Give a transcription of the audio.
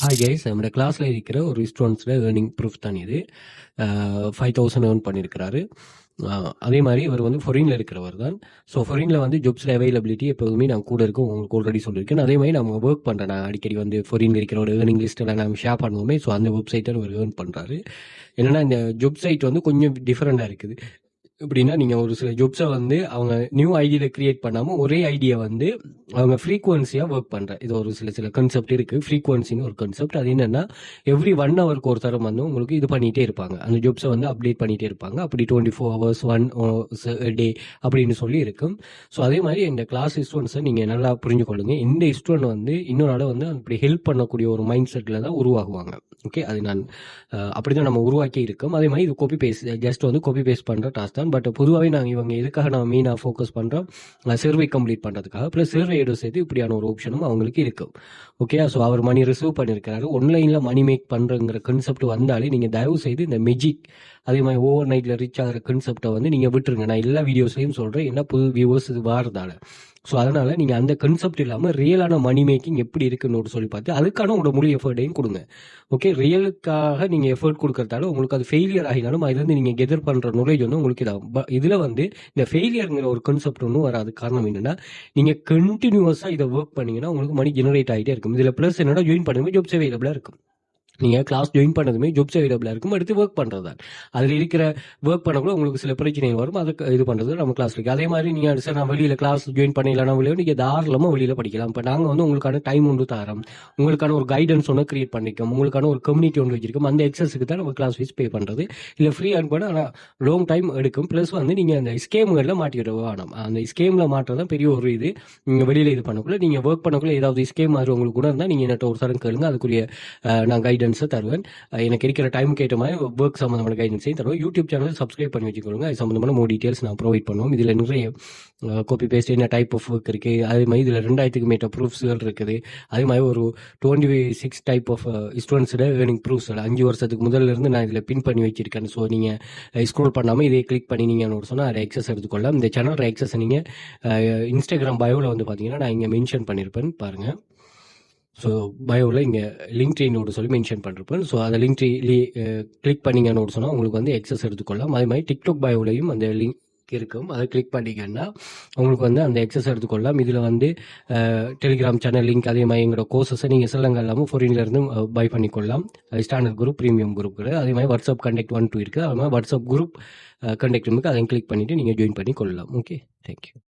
Hi guys, நம்மளோட கிளாஸில் இருக்கிற ஒரு ஸ்டூடெண்ட்ஸில் ஏர்னிங் ப்ரூஃப் தான் இது. 5,000 ஏர்ன் பண்ணியிருக்கிறாரு. அதே மாதிரி இவர் வந்து ஃபொரினில் இருக்கிறவர் தான். ஸோ ஃபொரினில் வந்து ஜாப்ஸில் அவைலபிலிட்டி எப்போதுமே நான் கூட இருக்கும், உங்களுக்கு ஆல்ரெடி சொல்லியிருக்கேன். அதே மாதிரி நம்ம ஒர்க் பண்ணுறேன், நான் அடிக்கடி வந்து ஃபொரினில் இருக்கிற ஒரு ஏர்னிங் லிஸ்ட்டெல்லாம் நம்ம ஷேர் பண்ணுவோமே. ஸோ அந்த வெப்சைட்டை அவர் ஏர்ன் பண்ணுறாரு. என்னென்னா இந்த ஜாப் சைட் வந்து கொஞ்சம் டிஃப்ரெண்ட்டாக இருக்குது. எப்படின்னா, நீங்கள் ஒரு சில ஜாப்ஸை வந்து அவங்க நியூ ஐடியில் கிரியேட் பண்ணாமல் ஒரே ஐடியா வந்து அவங்க ஃப்ரீக்வன்சியாக ஒர்க் பண்ணுறேன். இது ஒரு சில கன்செப்ட் இருக்குது. ஃப்ரீக்வன்சின்னு ஒரு கன்செப்ட். அது என்னென்னா, எவ்ரி 1 ஹவருக்கு ஒரு தரம் வந்து உங்களுக்கு இது பண்ணிகிட்டே இருப்பாங்க. அந்த ஜாப்ஸை வந்து அப்டேட் பண்ணிகிட்டே இருப்பாங்க. அப்படி 24 ஹவர்ஸ் 1 டே அப்படின்னு சொல்லி இருக்கும். ஸோ அதே மாதிரி இந்த கிளாஸ் ஸ்டூடெண்ட்ஸை நீங்கள் நல்லா புரிஞ்சுக்கொள்ளுங்க. இந்த ஸ்டூடெண்ட் வந்து இன்னொரு ஆளை வந்து அப்படி ஹெல்ப் பண்ணக்கூடிய ஒரு மைண்ட் செட்டில் தான் உருவாகுவாங்க. ஓகே, அது நான் அப்படி தான் நம்ம உருவாக்கி இருக்கோம். அதே மாதிரி இது காப்பி பேஸ்ட், ஜஸ்ட் வந்து காப்பி பேஸ்ட் பண்ணுற டாஸ்க் தான். பட் பொதுவாகவே நாங்கள் இவங்க எதுக்காக நம்ம மெயினாக ஃபோக்கஸ் பண்ணுறோம், சர்வே கம்ப்ளீட் பண்ணுறதுக்காக. ப்ளஸ் சர்வேயோட சேர்த்து இப்படியான ஒரு ஆப்ஷனும் அவங்களுக்கு இருக்கும். ஓகே, ஸோ அவர் மணி ரிசீவ் பண்ணியிருக்கிறாரு. ஆன்லைனில் மணி மேக் பண்ணுறங்கிற கான்செப்ட் வந்தாலே நீங்கள் தயவு செய்து இந்த மெஜிக் அதே மாதிரி ஓவர் நைட்டில் ரீச் ஆகிற கான்செப்டை வந்து நீங்கள் விட்டுருங்க. நான் எல்லா வீடியோஸ்லையும் சொல்கிறேன், என்ன புது வியூவர்ஸ் இது வாரதால. ஸோ அதனால் நீங்கள் அந்த கன்செப்ட் இல்லாமல் ரியலான மணி மேக்கிங் எப்படி இருக்குன்னு சொல்லி பார்த்து அதுக்கான உங்களோட முழு எஃபர்ட்டையும் கொடுங்க. ஓகே, ரியலுக்காக நீங்கள் எஃபர்ட் கொடுக்கறதால உங்களுக்கு அது ஃபெயிலியர் ஆகினாலும் அதுலேருந்து நீங்கள் கெதர் பண்ணுற நாலேஜ் வந்து உங்களுக்கு இதாகும். இதில் வந்து இந்த ஃபெயிலியருங்கிற ஒரு கான்செப்ட் ஒன்றும் வராது. காரணம் என்னென்னா, நீங்கள் கண்டினியூஸாக இதை ஒர்க் பண்ணிங்கன்னா உங்களுக்கு மணி ஜெனரேட் ஆகிட்டே இருக்கும். இதில் ப்ளஸ் என்னோட ஜாயின் பண்ணும்போது ஜாப்ஸ் அவைலபிளாக இருக்கும். நீங்கள் கிளாஸ் ஜாயின் பண்ணதுமே ஜாப்ஸ் அவைலபிளாக இருக்கும். அடுத்து ஒர்க் பண்ணுறது தான். அதில் இருக்கிற ஒர்க் பண்ணக்குள்ள உங்களுக்கு சில பிரச்சனைகள் வரும். அதுக்கு இது பண்ணுறது நம்ம கிளாஸ் இருக்குது. அதே மாதிரி நீங்கள் சார் நான் வெளியில் கிளாஸ் ஜாயின் பண்ணிடலாம் வெளியே நீங்கள் தாராளமாக வெளியில் படிக்கலாம். இப்போ நாங்கள் வந்து உங்களுக்கான டைம் ஒன்று தரோம், உங்களுக்கான ஒரு கைடன்ஸ் ஒன்று கிரியேட் பண்ணிக்கோம், உங்களுக்கான ஒரு கம்யூனிட்டி ஒன்று வச்சிருக்கோம். அந்த எக்ஸஸுக்கு தான் நம்ம கிளாஸ் ஃபீஸ் பே பண்ணுறது. இல்லை ஃப்ரீ அர்ன் பண்ண ஆனால் லாங் டைம் எடுக்கும். ப்ளஸ் வந்து நீங்கள் அந்த ஸ்கேம்களில் மாட்டிவிட வேணும். அந்த ஸ்கேமில் மாட்டுறது தான் பெரிய ஒரு இது. நீங்கள் வெளியில் இது பண்ணக்குள்ள நீங்கள் ஒர்க் பண்ணக்குள்ள ஏதாவது ஸ்கேம் மாதிரி உங்களுக்கு கூட இருந்தால் நீங்கள் என்கிட்ட ஒரு சரம் கேளுங்க. அதுக்குரிய நான் கைடன்ஸை தருவேன். எனக்கு இருக்கிற டைம் கேட்ட மாதிரி ஒர்க் சம்மந்தமான கைடன்ஸையும் தருவேன். யூடியூப் சேனல் சப்ஸ்கிரைப் பண்ணி வச்சுக்கோங்க. அது சம்மந்தமான மோர் டீட்டெயில்ஸ் நான் ப்ரொவைட் பண்ணுவோம். இதில் நிறைய காப்பி பேஸ்ட் என்ன டைப் ஆஃப் ஒர்க் இருக்குது. அதே மாதிரி இதில் 2000க்கு மேட்ட ப்ரூஃப்ஸ்கள் இருக்குது. அதே மாதிரி ஒரு 26 டைப் ஆஃப் ஸ்டூடெண்ட்ஸோட ஏர்னிங் ப்ரூஃப்ஸ் 5 வருஷத்துக்கு முதல்ல இருந்து நான் இதில் பின் பண்ணி வச்சிருக்கேன். ஸோ நீங்கள் ஸ்க்ரோல் பண்ணாமல் இதே கிளிக் பண்ணி நீங்கள் சொன்னால் அதை எக்ஸஸ் எடுத்துக்கொள்ளலாம். இந்த சேனல் எக்ஸஸ் நீங்கள் இன்ஸ்டாகிராம் பயோவில் வந்து பார்த்தீங்கன்னா நான் இங்கே மென்ஷன் பண்ணியிருப்பேன் பாருங்கள். ஸோ பயோவில் இங்கே லிங்க் ட்ரீ நோடு சொல்லி மென்ஷன் பண்ணிருப்பேன். ஸோ அந்த லிங்க் ட்ரீ கிளிக் பண்ணிங்கன்னு சொன்னால் உங்களுக்கு வந்து எக்ஸஸ் எடுத்துக்கொள்ளலாம். அதே மாதிரி டிக்டாக் பயோலையும் அந்த லிங்க் இருக்கும், அதை கிளிக் பண்ணிங்கன்னா உங்களுக்கு வந்து அந்த எக்ஸஸ் எடுத்துக்கொள்ளலாம். இதில் வந்து டெலிகிராம் சேனல் லிங்க் அதே மாதிரி எங்களோட கோர்சஸை நீங்கள் சிலங்க இல்லாமல் ஃபோரின்லேருந்து பை பண்ணிக்கொள்ளலாம். ஸ்டாண்டர்ட் குரூப், ப்ரீமியம் குரூப் இருக்குது. அதே மாதிரி வாட்ஸ்அப் கண்டெக்ட் 1 2 இருக்குது. அதே மாதிரி வாட்ஸ்அப் குரூப் கண்டெக்ட் இருக்குது. அதையும் கிளிக் பண்ணிவிட்டு நீங்கள் ஜாயின் பண்ணி கொள்ளலாம். Okay, thank you.